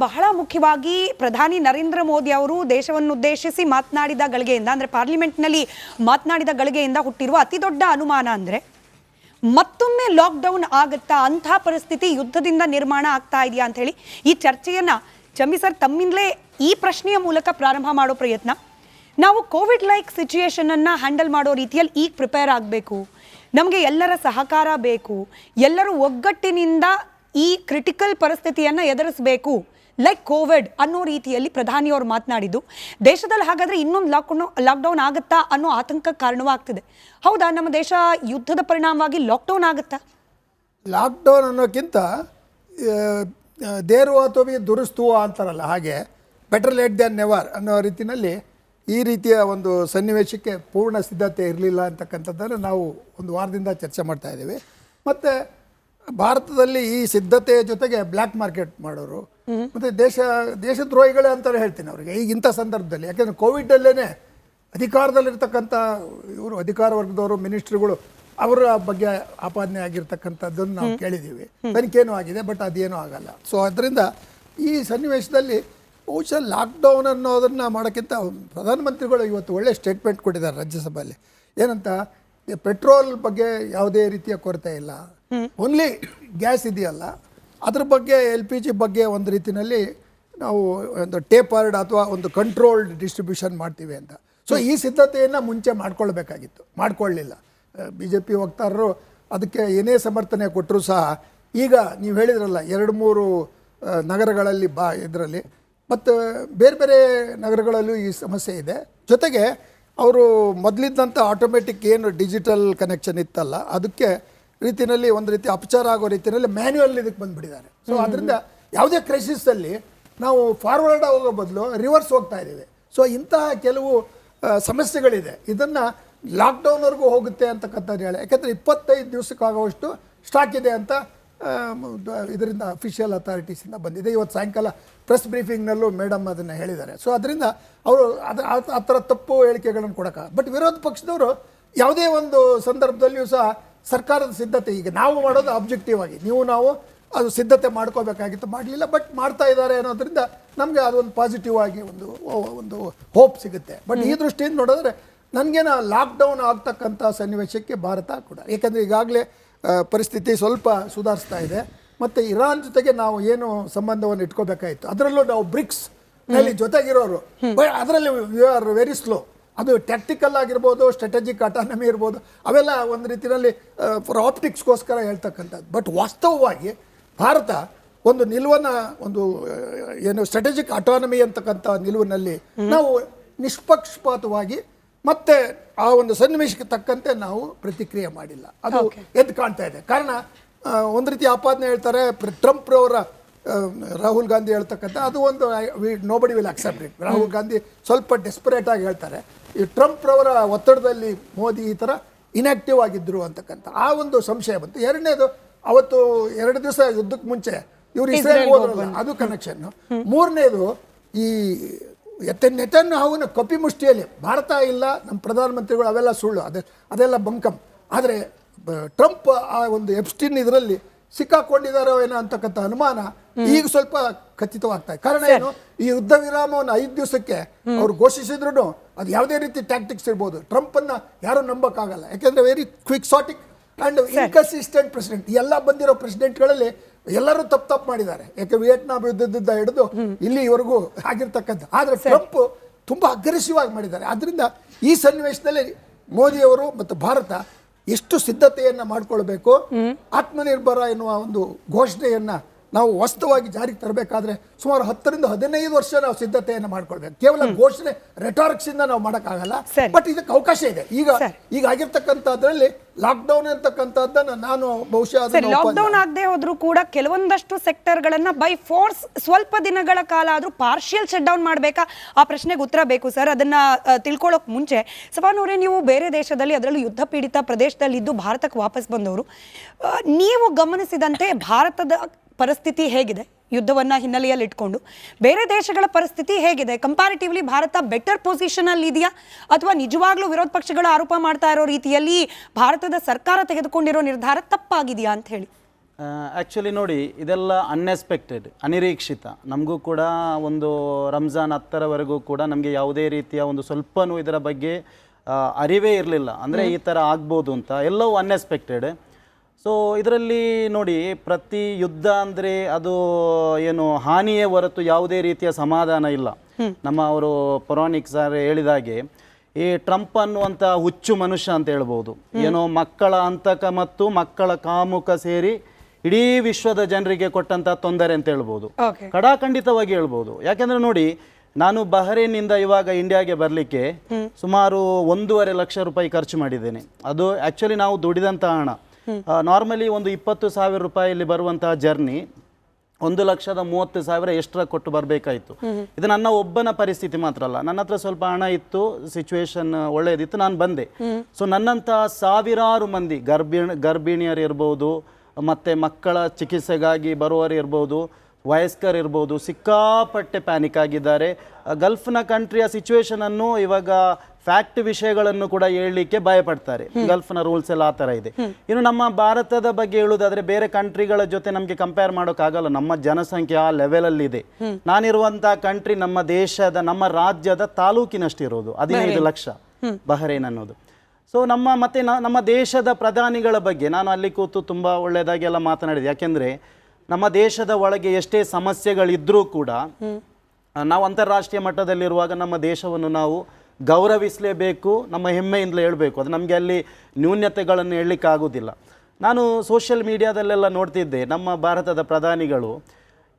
ಬಹಳ ಮುಖ್ಯವಾಗಿ ಪ್ರಧಾನಿ ನರೇಂದ್ರ ಮೋದಿ ಅವರು ದೇಶವನ್ನು ಉದ್ದೇಶಿಸಿ ಮಾತನಾಡಿದ ಗಳಿಗೆಯಿಂದ ಅಂದರೆ ಪಾರ್ಲಿಮೆಂಟ್ನಲ್ಲಿ ಮಾತನಾಡಿದ ಗಳಿಗೆಯಿಂದ ಹುಟ್ಟಿರುವ ಅತಿ ದೊಡ್ಡ ಅನುಮಾನ ಅಂದರೆ ಮತ್ತೊಮ್ಮೆ ಲಾಕ್ಡೌನ್ ಆಗುತ್ತಾ, ಅಂಥ ಪರಿಸ್ಥಿತಿ ಯುದ್ಧದಿಂದ ನಿರ್ಮಾಣ ಆಗ್ತಾ ಇದೆಯಾ ಅಂತ ಹೇಳಿ ಈ ಚರ್ಚೆಯನ್ನು ಚಂಬಿ ಸರ್ ತಮ್ಮಿಂದಲೇ ಈ ಪ್ರಶ್ನೆಯ ಮೂಲಕ ಪ್ರಾರಂಭ ಮಾಡೋ ಪ್ರಯತ್ನ. ನಾವು ಕೋವಿಡ್ ಲೈಕ್ ಸಿಚುಯೇಷನನ್ನು ಹ್ಯಾಂಡಲ್ ಮಾಡೋ ರೀತಿಯಲ್ಲಿ ಈಗ ಪ್ರಿಪೇರ್ ಆಗಬೇಕು, ನಮಗೆ ಎಲ್ಲರ ಸಹಕಾರ ಬೇಕು, ಎಲ್ಲರೂ ಒಗ್ಗಟ್ಟಿನಿಂದ ಈ ಕ್ರಿಟಿಕಲ್ ಪರಿಸ್ಥಿತಿಯನ್ನು ಎದುರಿಸಬೇಕು ಲೈಕ್ ಕೋವಿಡ್ ಅನ್ನೋ ರೀತಿಯಲ್ಲಿ ಪ್ರಧಾನಿಯವರು ಮಾತನಾಡಿದ್ದು ದೇಶದಲ್ಲಿ ಹಾಗಾದರೆ ಇನ್ನೊಂದು ಲಾಕ್ಡೌನ್ ಆಗುತ್ತಾ ಅನ್ನೋ ಆತಂಕಕ್ಕೆ ಕಾರಣವಾಗ್ತಿದೆ. ಹೌದಾ, ನಮ್ಮ ದೇಶ ಯುದ್ಧದ ಪರಿಣಾಮವಾಗಿ ಲಾಕ್ಡೌನ್ ಆಗುತ್ತಾ? ಲಾಕ್ಡೌನ್ ಅನ್ನೋಕ್ಕಿಂತ ದೇರು ಅಥವಾ ದುರುಸ್ತುವ ಅಂತಾರಲ್ಲ, ಹಾಗೆ ಬೆಟರ್ ಲೇಟ್ ದ್ಯಾನ್ ನೆವರ್ ಅನ್ನೋ ರೀತಿಯಲ್ಲಿ ಈ ರೀತಿಯ ಒಂದು ಸನ್ನಿವೇಶಕ್ಕೆ ಪೂರ್ಣ ಸಿದ್ಧತೆ ಇರಲಿಲ್ಲ ಅಂತಕ್ಕಂಥದ್ದನ್ನು ನಾವು ಒಂದು ವಾರದಿಂದ ಚರ್ಚೆ ಮಾಡ್ತಾ ಇದ್ದೀವಿ. ಮತ್ತು ಭಾರತದಲ್ಲಿ ಈ ಸಿದ್ಧತೆಯ ಜೊತೆಗೆ ಬ್ಲ್ಯಾಕ್ ಮಾರ್ಕೆಟ್ ಮಾಡೋರು ಮತ್ತು ದೇಶದ್ರೋಹಿಗಳೇ ಅಂತಲೇ ಹೇಳ್ತೀನಿ ಅವರಿಗೆ ಈಗ ಇಂಥ ಸಂದರ್ಭದಲ್ಲಿ. ಯಾಕೆಂದರೆ ಕೋವಿಡಲ್ಲೇ ಅಧಿಕಾರದಲ್ಲಿರ್ತಕ್ಕಂಥ ಇವರು ಅಧಿಕಾರ ವರ್ಗದವರು ಮಿನಿಸ್ಟ್ರಿಗಳು ಅವರ ಬಗ್ಗೆ ಆಪಾದನೆ ಆಗಿರ್ತಕ್ಕಂಥದ್ದನ್ನು ನಾವು ಕೇಳಿದ್ದೀವಿ. ತನಿಖೆನೂ ಆಗಿದೆ, ಬಟ್ ಅದೇನೂ ಆಗಲ್ಲ. ಸೊ ಅದರಿಂದ ಈ ಸನ್ನಿವೇಶದಲ್ಲಿ ಬಹುಶಃ ಲಾಕ್ಡೌನ್ ಅನ್ನೋದನ್ನು ಮಾಡೋಕ್ಕಿಂತ ಪ್ರಧಾನಮಂತ್ರಿಗಳು ಇವತ್ತು ಒಳ್ಳೆ ಸ್ಟೇಟ್ಮೆಂಟ್ ಕೊಟ್ಟಿದ್ದಾರೆ ರಾಜ್ಯಸಭೆಯಲ್ಲಿ. ಏನಂತ, ಪೆಟ್ರೋಲ್ ಬಗ್ಗೆ ಯಾವುದೇ ರೀತಿಯ ಕೊರತೆ ಇಲ್ಲ, ಓನ್ಲಿ ಗ್ಯಾಸ್ ಇದೆಯಲ್ಲ ಅದ್ರ ಬಗ್ಗೆ LPG ಬಗ್ಗೆ ಒಂದು ರೀತಿಯಲ್ಲಿ ನಾವು ಒಂದು ಟೇಪರ್ಡ್ ಅಥವಾ ಒಂದು ಕಂಟ್ರೋಲ್ಡ್ ಡಿಸ್ಟ್ರಿಬ್ಯೂಷನ್ ಮಾಡ್ತೀವಿ ಅಂತ. ಸೊ ಈ ಸಿದ್ಧತೆಯನ್ನು ಮುಂಚೆ ಮಾಡ್ಕೊಳ್ಬೇಕಾಗಿತ್ತು, ಮಾಡ್ಕೊಳ್ಳಿಲ್ಲ. BJP ವಕ್ತಾರರು ಅದಕ್ಕೆ ಏನೇ ಸಮರ್ಥನೆ ಕೊಟ್ಟರೂ ಸಹ ಈಗ ನೀವು ಹೇಳಿದ್ರಲ್ಲ 2-3 ನಗರಗಳಲ್ಲಿ ಇದರಲ್ಲಿ ಮತ್ತು ಬೇರೆ ಬೇರೆ ನಗರಗಳಲ್ಲೂ ಈ ಸಮಸ್ಯೆ ಇದೆ. ಜೊತೆಗೆ ಅವರು ಮೊದಲಿದ್ದಂಥ ಆಟೋಮೆಟಿಕ್ ಏನು ಡಿಜಿಟಲ್ ಕನೆಕ್ಷನ್ ಇತ್ತಲ್ಲ ಅದಕ್ಕೆ ರೀತಿಯಲ್ಲಿ ಒಂದು ರೀತಿ ಅಪಚಾರ ಆಗೋ ರೀತಿಯಲ್ಲಿ ಮ್ಯಾನ್ಯುವಲ್ ಇದಕ್ಕೆ ಬಂದುಬಿಟ್ಟಿದ್ದಾರೆ. ಸೊ ಅದರಿಂದ ಯಾವುದೇ ಕ್ರೈಸಿಸಲ್ಲಿ ನಾವು ಫಾರ್ವರ್ಡ್ ಹೋಗೋ ಬದಲು ರಿವರ್ಸ್ ಹೋಗ್ತಾ ಇದ್ದೀವಿ. ಸೊ ಇಂತಹ ಕೆಲವು ಸಮಸ್ಯೆಗಳಿದೆ, ಇದನ್ನು ಲಾಕ್ಡೌನ್ವರೆಗೂ ಹೋಗುತ್ತೆ ಅಂತಕ್ಕಂಥದ್ದು ಹೇಳಿ. ಯಾಕೆಂದರೆ 25 ದಿವಸಕ್ಕಾಗುವಷ್ಟು ಸ್ಟಾಕ್ ಇದೆ ಅಂತ ಇದರಿಂದ ಅಫಿಷಿಯಲ್ ಅಥಾರಿಟೀಸಿಂದ ಬಂದಿದೆ. ಇವತ್ತು ಸಾಯಂಕಾಲ ಪ್ರೆಸ್ ಬ್ರೀಫಿಂಗ್ನಲ್ಲೂ ಮೇಡಮ್ ಅದನ್ನು ಹೇಳಿದ್ದಾರೆ. ಸೊ ಅದರಿಂದ ಅವರು ಆ ಥರ ತಪ್ಪು ಹೇಳಿಕೆಗಳನ್ನು ಕೊಡೋಕ್ಕ. ಬಟ್ ವಿರೋಧ ಪಕ್ಷದವರು ಯಾವುದೇ ಒಂದು ಸಂದರ್ಭದಲ್ಲಿಯೂ ಸಹ ಸರ್ಕಾರದ ಸಿದ್ಧತೆ ಈಗ ನಾವು ಮಾಡೋದು ಆಬ್ಜೆಕ್ಟಿವ್ ಆಗಿ, ನಾವು ಅದು ಸಿದ್ಧತೆ ಮಾಡ್ಕೋಬೇಕಾಗಿತ್ತು, ಮಾಡಲಿಲ್ಲ. ಬಟ್ ಮಾಡ್ತಾ ಇದ್ದಾರೆ ಅನ್ನೋದ್ರಿಂದ ನಮಗೆ ಅದೊಂದು ಪಾಸಿಟಿವ್ ಆಗಿ ಒಂದು ಹೋಪ್ ಸಿಗುತ್ತೆ. ಬಟ್ ಈ ದೃಷ್ಟಿಯಿಂದ ನೋಡಿದ್ರೆ ನನಗೇನು ಲಾಕ್ಡೌನ್ ಆಗ್ತಕ್ಕಂಥ ಸನ್ನಿವೇಶಕ್ಕೆ ಭಾರತ ಕೂಡ, ಏಕೆಂದರೆ ಈಗಾಗಲೇ ಪರಿಸ್ಥಿತಿ ಸ್ವಲ್ಪ ಸುಧಾರಿಸ್ತಾ ಇದೆ. ಮತ್ತು ಇರಾನ್ ಜೊತೆಗೆ ನಾವು ಏನು ಸಂಬಂಧವನ್ನು ಇಟ್ಕೋಬೇಕಾಯಿತು, ಅದರಲ್ಲೂ ನಾವು ಬ್ರಿಕ್ಸ್ ನಲ್ಲಿ ಜೊತೆಗಿರೋರು, ಅದರಲ್ಲಿ ವಿ ಆರ್ ವೆರಿ ಸ್ಲೋ. ಅದು ಟ್ಯಾಕ್ಟಿಕಲ್ ಆಗಿರ್ಬೋದು, ಸ್ಟ್ರಾಟಜಿಕ್ ಅಟಾನಮಿ ಇರ್ಬೋದು, ಅವೆಲ್ಲ ಒಂದು ರೀತಿಯಲ್ಲಿ ಫಾರ್ ಆಪ್ಟಿಕ್ಸ್ಗೋಸ್ಕರ ಹೇಳ್ತಕ್ಕಂಥದ್ದು. ಬಟ್ ವಾಸ್ತವವಾಗಿ ಭಾರತ ಒಂದು ನಿಲುವನ್ನು, ಒಂದು ಏನು ಸ್ಟ್ರಾಟಜಿಕ್ ಅಟಾನಮಿ ಅಂತಕ್ಕಂಥ ನಿಲುವಿನಲ್ಲಿ ನಾವು ನಿಷ್ಪಕ್ಷಪಾತವಾಗಿ ಮತ್ತೆ ಆ ಒಂದು ಸನ್ನಿವೇಶಕ್ಕೆ ತಕ್ಕಂತೆ ನಾವು ಪ್ರತಿಕ್ರಿಯೆ ಮಾಡಿಲ್ಲ. ಅದು ಎದ್ದು ಕಾಣ್ತಾ ಇದೆ. ಕಾರಣ ಒಂದು ರೀತಿ ಆಪಾದನೆ ಹೇಳ್ತಾರೆ ಟ್ರಂಪ್ ರವರ, ರಾಹುಲ್ ಗಾಂಧಿ ಹೇಳ್ತಕ್ಕಂಥ ಅದು ಒಂದು nobody will accept it. Rahul Gandhi ಸ್ವಲ್ಪ ಡೆಸ್ಪರೇಟ್ ಆಗಿ ಹೇಳ್ತಾರೆ, ಈ ಟ್ರಂಪ್ ರವರ ಒತ್ತಡದಲ್ಲಿ ಮೋದಿ ಈ ಥರ ಇನ್ಆಕ್ಟಿವ್ ಆಗಿದ್ದರು ಅಂತಕ್ಕಂಥ ಆ ಒಂದು ಸಂಶಯ ಬಂತು. ಎರಡನೇದು, ಅವತ್ತು 2 ದಿವಸ ಯುದ್ಧಕ್ಕೆ ಮುಂಚೆ ಇವರು ಇಸ್ರೇಲ್ ಹೋದ್ರಲ್ಲ, ಅದು ಕನೆಕ್ಷನ್ನು. ಮೂರನೇದು, ಈ ನೆತನ್ಯಾಹುವಿನ ಕಪಿ ಮುಷ್ಟಿಯಲ್ಲಿ ಭಾರತ ಇಲ್ಲ, ನಮ್ಮ ಪ್ರಧಾನಮಂತ್ರಿಗಳು, ಅವೆಲ್ಲ ಸುಳ್ಳು, ಅದೆಲ್ಲ ಬಂಕಮ್. ಆದರೆ ಟ್ರಂಪ್ ಆ ಒಂದು ಎಪ್ಸ್ಟೀನ್ ಇದರಲ್ಲಿ ಸಿಕ್ಕಾಕೊಂಡಿದ್ದಾರೋ ಏನೋ ಅಂತಕ್ಕಂಥ ಅನುಮಾನ ಈಗ ಸ್ವಲ್ಪ ಖಚಿತವಾಗ್ತಾ ಇದೆ. ಕಾರಣ ಏನು, ಈ ಯುದ್ಧ ವಿರಾಮವನ್ನು 5 ದಿವಸಕ್ಕೆ ಅವ್ರು ಘೋಷಿಸಿದ್ರು ಅದು ಯಾವುದೇ ರೀತಿ ಟ್ಯಾಕ್ಟಿಕ್ಸ್ ಇರ್ಬೋದು, ಟ್ರಂಪನ್ನು ಯಾರೂ ನಂಬಕ್ಕಾಗಲ್ಲ. ಯಾಕೆಂದರೆ ವೆರಿ ಕ್ವಿಕ್ ಸಾಟಿಕ್ ಆ್ಯಂಡ್ ಇನ್ಕನ್ಸಿಸ್ಟೆಂಟ್ ಪ್ರೆಸಿಡೆಂಟ್. ಎಲ್ಲ ಬಂದಿರೋ ಪ್ರೆಸಿಡೆಂಟ್ಗಳಲ್ಲಿ ಎಲ್ಲರೂ ತಪ್ಪು ಮಾಡಿದ್ದಾರೆ. ಯಾಕೆ ವಿಯೆಟ್ನಾಂ ಯುದ್ಧದಿಂದ ಹಿಡಿದು ಇಲ್ಲಿವರೆಗೂ ಆಗಿರ್ತಕ್ಕಂಥ. ಆದರೆ ಟ್ರಂಪ್ ತುಂಬ ಅಗ್ರೆಸಿವ್ ಆಗಿ ಮಾಡಿದ್ದಾರೆ. ಆದ್ದರಿಂದ ಈ ಸನ್ನಿವೇಶದಲ್ಲಿ ಮೋದಿಯವರು ಮತ್ತು ಭಾರತ ಎಷ್ಟು ಸಿದ್ಧತೆಯನ್ನು ಮಾಡಿಕೊಳ್ಬೇಕು, ಆತ್ಮನಿರ್ಭರ ಎನ್ನುವ ಒಂದು ಘೋಷಣೆಯನ್ನು ನಾವು ವಾಸ್ತವವಾಗಿ ಜಾರಿಗೆ ತರಬೇಕಾದ್ರೆ ಸುಮಾರು 10ರಿಂದ 15 ವರ್ಷ ನಾವು ಸಿದ್ಧತೆಯನ್ನು ಮಾಡ್ಕೊಳ್ಬೇಕು. ಕೇವಲ ಘೋಷಣೆ ರೆಟಾರಿಕ್ಸ್ ಇಂದ ನಾವು ಮಾಡೋಕ್ಕಾಗಲ್ಲ. ಬಟ್ ಇದಕ್ಕೆ ಅವಕಾಶ ಇದೆ. ಈಗ ಆಗಿರ್ತಕ್ಕಂಥದ್ರಲ್ಲಿ ಲಾಕ್ಡೌನ್ ಅಂತಕ್ಕಂಥದ್ದನ್ನು ನಾನು ಬಹುಶಃ ಲಾಕ್ಡೌನ್ ಆಗದೆ ಹೋದ್ರೂ ಕೂಡ ಕೆಲವೊಂದಷ್ಟು ಸೆಕ್ಟರ್ಗಳನ್ನ ಬೈ ಫೋರ್ಸ್ ಸ್ವಲ್ಪ ದಿನಗಳ ಕಾಲ ಆದ್ರೂ ಪಾರ್ಷಿಯಲ್ ಶಟ್ ಡೌನ್ ಮಾಡಬೇಕಾ, ಆ ಪ್ರಶ್ನೆಗೆ ಉತ್ತರ ಬೇಕು ಸರ್. ಅದನ್ನ ತಿಳ್ಕೊಳ್ಳೋಕೆ ಮುಂಚೆ ಸಭಾನವರೇ, ನೀವು ಬೇರೆ ದೇಶದಲ್ಲಿ ಅದರಲ್ಲೂ ಯುದ್ಧ ಪೀಡಿತ ಪ್ರದೇಶದಲ್ಲಿ ಇದ್ದು ಭಾರತಕ್ಕೆ ವಾಪಸ್ ಬಂದವರು, ನೀವು ಗಮನಿಸಿದಂತೆ ಭಾರತದ ಪರಿಸ್ಥಿತಿ ಹೇಗಿದೆ ಯುದ್ಧವನ್ನ ಹಿನ್ನೆಲೆಯಲ್ಲಿ ಇಟ್ಕೊಂಡು, ಬೇರೆ ದೇಶಗಳ ಪರಿಸ್ಥಿತಿ ಹೇಗಿದೆ? ಕಂಪ್ಯಾರಿಟಿವ್ಲಿ ಭಾರತ ಬೆಟರ್ ಪೊಸಿಷನ್ ಅಲ್ಲಿ ಇದೆಯಾ, ಅಥವಾ ನಿಜವಾಗ್ಲೂ ವಿರೋಧ ಪಕ್ಷಗಳು ಆರೋಪ ಮಾಡ್ತಾ ಇರೋ ರೀತಿಯಲ್ಲಿ ಭಾರತದ ಸರ್ಕಾರ ತೆಗೆದುಕೊಂಡಿರೋ ನಿರ್ಧಾರ ತಪ್ಪಾಗಿದೆಯಾ ಅಂತ ಹೇಳಿ? ಆ್ಯಕ್ಚುಲಿ ನೋಡಿ, ಇದೆಲ್ಲ ಅನ್ಎಕ್ಸ್ಪೆಕ್ಟೆಡ್, ಅನಿರೀಕ್ಷಿತ. ನಮಗೂ ಕೂಡ ಒಂದು ರಂಜಾನ್ 10ರವರೆಗೂ ಕೂಡ ನಮಗೆ ಯಾವುದೇ ರೀತಿಯ ಒಂದು ಸ್ವಲ್ಪನೂ ಇದರ ಬಗ್ಗೆ ಅರಿವೇ ಇರಲಿಲ್ಲ. ಅಂದರೆ ಈ ಥರ ಆಗ್ಬೋದು ಅಂತ ಎಲ್ಲವೂ ಅನ್ಎಕ್ಸ್ಪೆಕ್ಟೆಡ್. ಸೊ ಇದರಲ್ಲಿ ನೋಡಿ, ಪ್ರತಿ ಯುದ್ಧ ಅಂದರೆ ಅದು ಏನು ಹಾನಿಯೇ ಹೊರತು ಯಾವುದೇ ರೀತಿಯ ಸಮಾಧಾನ ಇಲ್ಲ. ನಮ್ಮ ಅವರು ಪೌರಾಣಿಕ ಸರ್ ಹೇಳಿದಾಗೆ ಈ ಟ್ರಂಪ್ ಅನ್ನುವಂಥ ಹುಚ್ಚು ಮನುಷ್ಯ ಅಂತ ಹೇಳ್ಬೋದು. ಏನೋ ಮಕ್ಕಳ ಅಂತಕ ಮತ್ತು ಮಕ್ಕಳ ಕಾಮುಕ ಸೇರಿ ಇಡೀ ವಿಶ್ವದ ಜನರಿಗೆ ಕೊಟ್ಟಂತ ತೊಂದರೆ ಅಂತ ಹೇಳ್ಬೋದು, ಕಡಾಖಂಡಿತವಾಗಿ ಹೇಳ್ಬೋದು. ಯಾಕೆಂದ್ರೆ ನೋಡಿ, ನಾನು ಬಹರೇನಿಂದ ಇವಾಗ ಇಂಡಿಯಾಗೆ ಬರಲಿಕ್ಕೆ ಸುಮಾರು 1.5 ಲಕ್ಷ ರೂಪಾಯಿ ಖರ್ಚು ಮಾಡಿದ್ದೇನೆ. ಅದು ಆ್ಯಕ್ಚುಲಿ ನಾವು ದುಡಿದಂಥ ಹಣ. ನಾರ್ಮಲಿ ಒಂದು 20,000 ರೂಪಾಯಿಯಲ್ಲಿ ಬರುವಂತಹ ಜರ್ನಿ 1,30,000 ಎಕ್ಸ್ಟ್ರಾ ಕೊಟ್ಟು ಬರಬೇಕಾಯಿತು. ಇದು ನನ್ನ ಒಬ್ಬನ ಪರಿಸ್ಥಿತಿ ಮಾತ್ರ ಅಲ್ಲ, ನನ್ನ ಹತ್ರ ಸ್ವಲ್ಪ ಹಣ ಇತ್ತು, ಸಿಚುವೇಶನ್ ಒಳ್ಳೆಯದಿತ್ತು, ನಾನು ಬಂದೆ. ಸೊ ನನ್ನಂಥ ಸಾವಿರಾರು ಮಂದಿ ಗರ್ಭಿಣಿಯರು ಇರ್ಬೋದು, ಮತ್ತು ಮಕ್ಕಳ ಚಿಕಿತ್ಸೆಗಾಗಿ ಬರುವವರು ಇರ್ಬೋದು, ವಯಸ್ಕರು ಇರ್ಬೋದು, ಸಿಕ್ಕಾಪಟ್ಟೆ ಪ್ಯಾನಿಕ್ ಆಗಿದ್ದಾರೆ. ಗಲ್ಫ್ನ ಕಂಟ್ರಿಯ ಸಿಚುವೇಶನನ್ನು ಇವಾಗ ಫ್ಯಾಕ್ಟ್ ವಿಷಯಗಳನ್ನು ಕೂಡ ಹೇಳಲಿಕ್ಕೆ ಭಯಪಡ್ತಾರೆ. ಗಲ್ಫ್ನ ರೂಲ್ಸ್ ಎಲ್ಲ ಆ ಥರ ಇದೆ. ಇನ್ನು ನಮ್ಮ ಭಾರತದ ಬಗ್ಗೆ ಹೇಳುವುದಾದ್ರೆ, ಬೇರೆ ಕಂಟ್ರಿಗಳ ಜೊತೆ ನಮಗೆ ಕಂಪೇರ್ ಮಾಡೋಕ್ಕಾಗಲ್ಲ. ನಮ್ಮ ಜನಸಂಖ್ಯೆ ಆ ಲೆವೆಲಲ್ಲಿದೆ. ನಾನಿರುವಂಥ ಕಂಟ್ರಿ ನಮ್ಮ ದೇಶದ, ನಮ್ಮ ರಾಜ್ಯದ ತಾಲೂಕಿನಷ್ಟಿರೋದು 15 ಲಕ್ಷ ಬಹರೇನ್ ಅನ್ನೋದು. ಸೊ ನಮ್ಮ ದೇಶದ ಪ್ರಧಾನಿಗಳ ಬಗ್ಗೆ ನಾನು ಅಲ್ಲಿ ಕೂತು ತುಂಬ ಒಳ್ಳೆಯದಾಗಿ ಎಲ್ಲ ಮಾತನಾಡಿದೆ. ಯಾಕೆಂದರೆ ನಮ್ಮ ದೇಶದ ಒಳಗೆ ಎಷ್ಟೇ ಸಮಸ್ಯೆಗಳಿದ್ರೂ ಕೂಡ ನಾವು ಅಂತಾರಾಷ್ಟ್ರೀಯ ಮಟ್ಟದಲ್ಲಿರುವಾಗ ನಮ್ಮ ದೇಶವನ್ನು ನಾವು ಗೌರವಿಸಲೇಬೇಕು, ನಮ್ಮ ಹೆಮ್ಮೆಯಿಂದಲೇ ಹೇಳಬೇಕು. ಅದು ನಮಗೆ ಅಲ್ಲಿ ನ್ಯೂನ್ಯತೆಗಳನ್ನು ಹೇಳಲಿಕ್ಕಾಗೋದಿಲ್ಲ. ನಾನು ಸೋಷಿಯಲ್ ಮೀಡಿಯಾದಲ್ಲೆಲ್ಲ ನೋಡ್ತಿದ್ದೆ, ನಮ್ಮ ಭಾರತದ ಪ್ರಧಾನಿಗಳು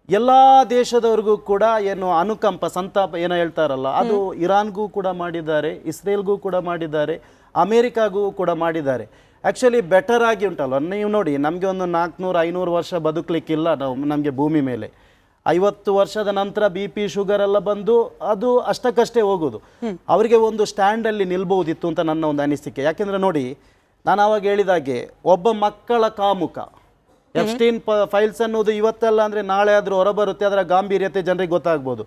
ಎಲ್ಲ ದೇಶದವ್ರಿಗೂ ಕೂಡ ಏನು ಅನುಕಂಪ, ಸಂತಾಪ ಏನೋ ಹೇಳ್ತಾರಲ್ಲ, ಅದು ಇರಾನ್ಗೂ ಕೂಡ ಮಾಡಿದ್ದಾರೆ, ಇಸ್ರೇಲ್ಗೂ ಕೂಡ ಮಾಡಿದ್ದಾರೆ, ಅಮೇರಿಕಾಗೂ ಕೂಡ ಮಾಡಿದ್ದಾರೆ. ಆ್ಯಕ್ಚುಲಿ ಬೆಟರ್ ಆಗಿ ಉಂಟಲ್ಲ. ನೀವು ನೋಡಿ, ನಮಗೆ ಒಂದು 400-500 ವರ್ಷ ಬದುಕಲಿಕ್ಕಿಲ್ಲ ನಮಗೆ ಭೂಮಿ ಮೇಲೆ. 50 ವರ್ಷದ ನಂತರ BP ಶುಗರ್ ಎಲ್ಲ ಬಂದು ಅದು ಅಷ್ಟಕ್ಕಷ್ಟೇ ಹೋಗೋದು. ಅವರಿಗೆ ಒಂದು ಸ್ಟ್ಯಾಂಡಲ್ಲಿ ನಿಲ್ಬಹುದಿತ್ತು ಅಂತ ನನ್ನ ಒಂದು ಅನಿಸಿಕೆ. ಯಾಕೆಂದರೆ ನೋಡಿ, ನಾನು ಆವಾಗ ಹೇಳಿದಾಗೆ ಒಬ್ಬ ಮಕ್ಕಳ ಕಾಮುಕ, ಎಪ್ಸ್ಟೈನ್ ಫೈಲ್ಸ್ ಅನ್ನೋದು ಇವತ್ತಲ್ಲ ಅಂದರೆ ನಾಳೆ ಆದರೂ ಹೊರಬರುತ್ತೆ, ಅದರ ಗಾಂಭೀರ್ಯತೆ ಜನರಿಗೆ ಗೊತ್ತಾಗ್ಬೋದು.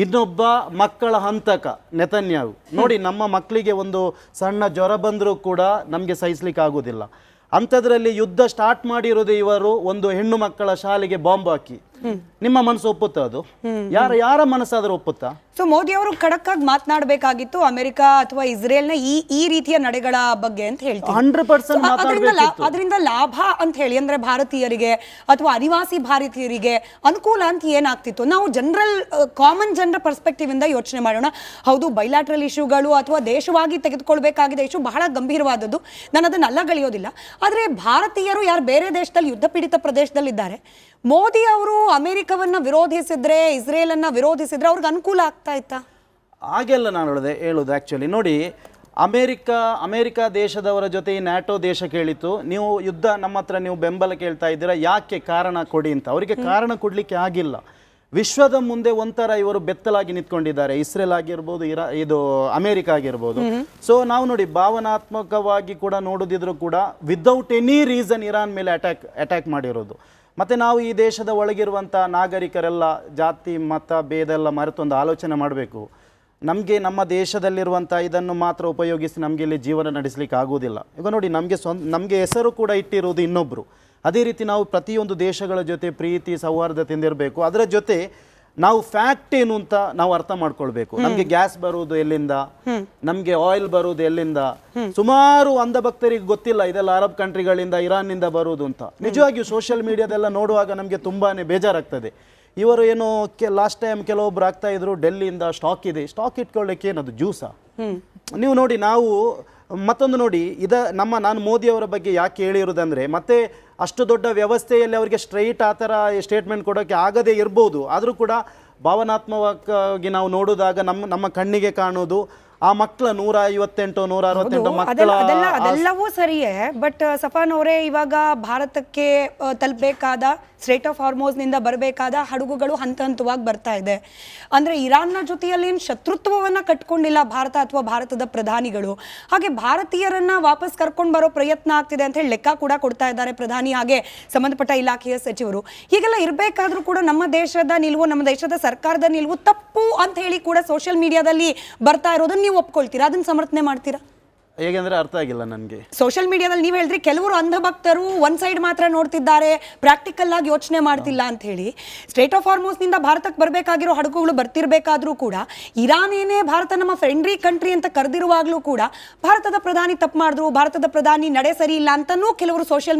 ಇನ್ನೊಬ್ಬ ಮಕ್ಕಳ ಹಂತಕ ನೆತನ್ಯಾಹು. ನೋಡಿ, ನಮ್ಮ ಮಕ್ಕಳಿಗೆ ಒಂದು ಸಣ್ಣ ಜ್ವರ ಬಂದರೂ ಕೂಡ ನಮಗೆ ಸಹಿಸ್ಲಿಕ್ಕೆ ಆಗೋದಿಲ್ಲ. ಅಂಥದ್ರಲ್ಲಿ ಯುದ್ಧ ಸ್ಟಾರ್ಟ್ ಮಾಡಿರೋದು ಇವರು ಒಂದು ಹೆಣ್ಣು ಮಕ್ಕಳ ಶಾಲೆಗೆ ಬಾಂಬ್ ಹಾಕಿ. ನಿಮ್ಮ ಮನಸ್ಸು ಒಪ್ಪುತ್ತಾ? ಅದು ಯಾರ ಮನಸ್ಸಾದ್ರೂ ಒಪ್ಪುತ್ತಾ? ಸೊ ಮೋದಿ ಅವರು ಖಡಕ್ ಆಗಿ ಮಾತನಾಡಬೇಕಾಗಿತ್ತು ಅಮೆರಿಕ ಅಥವಾ ಇಸ್ರೇಲ್ನ ಈ ರೀತಿಯ ನಡೆಗಳ ಬಗ್ಗೆ ಅಂತ ಹೇಳ್ತೀವಿ. 100% ಅದರಿಂದ ಲಾಭ ಅಂತ ಹೇಳಿ ಅಂದ್ರೆ ಭಾರತೀಯರಿಗೆ ಅಥವಾ ಅನಿವಾಸಿ ಭಾರತೀಯರಿಗೆ ಅನುಕೂಲ ಅಂತ ಏನಾಗ್ತಿತ್ತು? ನಾವು ಕಾಮನ್ ಜನರ ಪರ್ಸ್ಪೆಕ್ಟಿವ್ ಇಂದ ಯೋಚನೆ ಮಾಡೋಣ. ಹೌದು, ಬೈಲಾಟ್ರಲ್ ಇಶ್ಯೂಗಳು ಅಥವಾ ದೇಶವಾಗಿ ತೆಗೆದುಕೊಳ್ಬೇಕಾಗಿದೆ ಇಶ್ಯೂ ಬಹಳ ಗಂಭೀರವಾದದ್ದು, ನಾನು ಅದನ್ನ ಅಲ್ಲಗಳೆಯೋದಿಲ್ಲ. ಆದರೆ ಭಾರತೀಯರು ಯಾರು ಬೇರೆ ದೇಶದಲ್ಲಿ ಯುದ್ಧ ಪೀಡಿತ ಪ್ರದೇಶದಲ್ಲಿದ್ದಾರೆ, ಮೋದಿ ಅವರು ಅಮೆರಿಕವನ್ನ ವಿರೋಧಿಸಿದ್ರೆ, ಇಸ್ರೇಲ್ ಅನ್ನ ವಿರೋಧಿಸಿದ್ರೆ ಅವ್ರಿಗೆ ಅನುಕೂಲ ಆಗ್ತಾ ಇತ್ತಾ? ಹಾಗೆಲ್ಲ ನಾನು ಹೇಳೋದು ಆ್ಯಕ್ಚುಲಿ ನೋಡಿ, ಅಮೇರಿಕ ದೇಶದವರ ಜೊತೆ ಈ ನ್ಯಾಟೋ ದೇಶ ಕೇಳಿತು, ನೀವು ಯುದ್ಧ ನಮ್ಮ ಹತ್ರ ನೀವು ಬೆಂಬಲ ಕೇಳ್ತಾ ಇದ್ದೀರಾ, ಯಾಕೆ ಕಾರಣ ಕೊಡಿ ಅಂತ. ಅವರಿಗೆ ಕಾರಣ ಕೊಡಲಿಕ್ಕೆ ಆಗಿಲ್ಲ. ವಿಶ್ವದ ಮುಂದೆ ಒಂಥರ ಇವರು ಬೆತ್ತಲಾಗಿ ನಿಂತ್ಕೊಂಡಿದ್ದಾರೆ. ಇಸ್ರೇಲ್ ಆಗಿರ್ಬೋದು, ಇದು ಅಮೇರಿಕ ಆಗಿರ್ಬೋದು. ಸೊ ನಾವು ನೋಡಿ, ಭಾವನಾತ್ಮಕವಾಗಿ ಕೂಡ ನೋಡೋದಿದ್ರು ಕೂಡ ವಿದೌಟ್ ಎನಿ ರೀಸನ್ ಇರಾನ್ ಮೇಲೆ ಅಟ್ಯಾಕ್ ಮಾಡಿರೋದು. ಮತ್ತು ನಾವು ಈ ದೇಶದ ಒಳಗಿರುವಂಥ ನಾಗರಿಕರೆಲ್ಲ ಜಾತಿ ಮತ ಭೇದ ಎಲ್ಲ ಮರೆತೊಂದು ಆಲೋಚನೆ ಮಾಡಬೇಕು. ನಮ್ಮ ದೇಶದಲ್ಲಿರುವಂಥ ಇದನ್ನು ಮಾತ್ರ ಉಪಯೋಗಿಸಿ ನಮಗೆ ಇಲ್ಲಿ ಜೀವನ ನಡೆಸಲಿಕ್ಕೆ ಆಗೋದಿಲ್ಲ. ಈಗ ನೋಡಿ, ನಮಗೆ ಹೆಸರು ಕೂಡ ಇಟ್ಟಿರುವುದು ಇನ್ನೊಬ್ಬರು. ಅದೇ ರೀತಿ ನಾವು ಪ್ರತಿಯೊಂದು ದೇಶಗಳ ಜೊತೆ ಪ್ರೀತಿ ಸೌಹಾರ್ದತೆಯಿಂದ ಇರಬೇಕು. ಅದರ ಜೊತೆ ನಾವು ಫ್ಯಾಕ್ಟ್ ಏನು ಅಂತ ನಾವು ಅರ್ಥ ಮಾಡ್ಕೊಳ್ಬೇಕು. ನಮಗೆ ಗ್ಯಾಸ್ ಬರುವುದು ಎಲ್ಲಿಂದ, ನಮಗೆ ಆಯಿಲ್ ಬರುವುದು ಎಲ್ಲಿಂದ. ಸುಮಾರು ಅಂಧಭಕ್ತರಿಗೆ ಗೊತ್ತಿಲ್ಲ ಇದೆಲ್ಲ ಅರಬ್ ಕಂಟ್ರಿಗಳಿಂದ, ಇರಾನ್ನಿಂದ ಬರುವುದು ಅಂತ. ನಿಜವಾಗಿಯೂ ಸೋಷಿಯಲ್ ಮೀಡಿಯಾದೆಲ್ಲ ನೋಡುವಾಗ ನಮಗೆ ತುಂಬಾ ಬೇಜಾರಾಗ್ತದೆ. ಇವರು ಏನೋ ಲಾಸ್ಟ್ ಟೈಮ್ ಕೆಲವೊಬ್ರು ಆಗ್ತಾ ಇದ್ರು, ಡೆಲ್ಲಿಯಿಂದ ಸ್ಟಾಕ್ ಇದೆ, ಸ್ಟಾಕ್ ಇಟ್ಕೊಳ್ಳಿಕ್ಕೆ ಏನದು ಜ್ಯೂಸಾ? ನೀವು ನೋಡಿ, ನಾವು ಮತ್ತೊಂದು ನೋಡಿ, ನಾನು ಮೋದಿಯವರ ಬಗ್ಗೆ ಯಾಕೆ ಹೇಳಿರೋದಂದರೆ, ಮತ್ತೆ ಅಷ್ಟು ದೊಡ್ಡ ವ್ಯವಸ್ಥೆಯಲ್ಲಿ ಅವರಿಗೆ ಸ್ಟ್ರೈಟ್ ಆ ಥರ ಸ್ಟೇಟ್ಮೆಂಟ್ ಕೊಡೋಕ್ಕೆ ಆಗದೇ ಇರ್ಬೋದು. ಆದರೂ ಕೂಡ ಭಾವನಾತ್ಮಕವಾಗಿ ನಾವು ನೋಡಿದಾಗ ನಮ್ಮ ಕಣ್ಣಿಗೆ ಕಾಣೋದು ಆ ಮಕ್ಕಳ 158-168 ಮಕ್ಕಳ ಅದೆಲ್ಲವೂ ಸರಿಯೇ. ಬಟ್ ಸಫಾನ್ ಅವರೇ, ಇವಾಗ ಭಾರತಕ್ಕೆ ತಲುಪಬೇಕಾದ ಸ್ಟ್ರೇಟ್ ಆಫ್ ಹಾರ್ಮೋಸ್ನಿಂದ ಬರಬೇಕಾದ ಹಡಗುಗಳು ಹಂತವಾಗಿ ಬರ್ತಾ ಇದೆ. ಅಂದರೆ ಇರಾನ್ನ ಜೊತೆಯಲ್ಲಿ ಏನು ಶತ್ರುತ್ವವನ್ನು ಕಟ್ಕೊಂಡಿಲ್ಲ ಭಾರತ ಅಥವಾ ಭಾರತದ ಪ್ರಧಾನಿಗಳು. ಹಾಗೆ ಭಾರತೀಯರನ್ನ ವಾಪಸ್ ಕರ್ಕೊಂಡು ಬರೋ ಪ್ರಯತ್ನ ಆಗ್ತಿದೆ ಅಂತ ಹೇಳಿ ಲೆಕ್ಕ ಕೂಡ ಕೊಡ್ತಾ ಇದ್ದಾರೆ ಪ್ರಧಾನಿ, ಹಾಗೆ ಸಂಬಂಧಪಟ್ಟ ಇಲಾಖೆಯ ಸಚಿವರು. ಹೀಗೆಲ್ಲ ಇರಬೇಕಾದ್ರೂ ಕೂಡ ನಮ್ಮ ದೇಶದ ನಿಲುವು, ನಮ್ಮ ದೇಶದ ಸರ್ಕಾರದ ನಿಲುವು ತಪ್ಪು ಅಂತ ಹೇಳಿ ಕೂಡ ಸೋಷಿಯಲ್ ಮೀಡಿಯಾದಲ್ಲಿ ಬರ್ತಾ ಇರೋದನ್ನ ನೀವು ಒಪ್ಕೊಳ್ತೀರಾ? ಅದನ್ನ ಸಮರ್ಥನೆ ಮಾಡ್ತೀರಾ? ಹೇಗೆಂದ್ರೆ ಅರ್ಥ ಆಗಿಲ್ಲ ನನಗೆ. ಸೋಷಿಯಲ್ ಮೀಡಿಯಾದಲ್ಲಿ ನೀವು ಹೇಳಿದ್ರಿ ಕೆಲವರು ಅಂಧಭಕ್ತರು ಒಂದ್ ಸೈಡ್ ಮಾತ್ರ ನೋಡ್ತಿದ್ದಾರೆ, ಪ್ರಾಕ್ಟಿಕಲ್ ಆಗಿ ಯೋಚನೆ ಮಾಡ್ತಿಲ್ಲ ಅಂತ ಹೇಳಿ. ಸ್ಟ್ರೇಟ್ ಆಫ್ ಹಾರ್ಮೋಸ್ ನಿಂದ ಭಾರತಕ್ಕೆ ಬರಬೇಕಾಗಿರೋ ಹಡಗುಗಳು ಬರ್ತಿರ್ಬೇಕಾದ್ರೂ ಕೂಡ ಇರಾನ್ ಏನೇ ಭಾರತ ನಮ್ಮ ಫ್ರೆಂಡ್ಲಿ ಕಂಟ್ರಿ ಅಂತ ಕರೆದಿರುವಾಗ್ಲೂ ಕೂಡ ಭಾರತದ ಪ್ರಧಾನಿ ತಪ್ಪು ಮಾಡಿದ್ರು, ಭಾರತದ ಪ್ರಧಾನಿ ನಡೆ ಸರಿ ಇಲ್ಲ ಅಂತನೂ ಕೆಲವರು ಸೋಷಿಯಲ್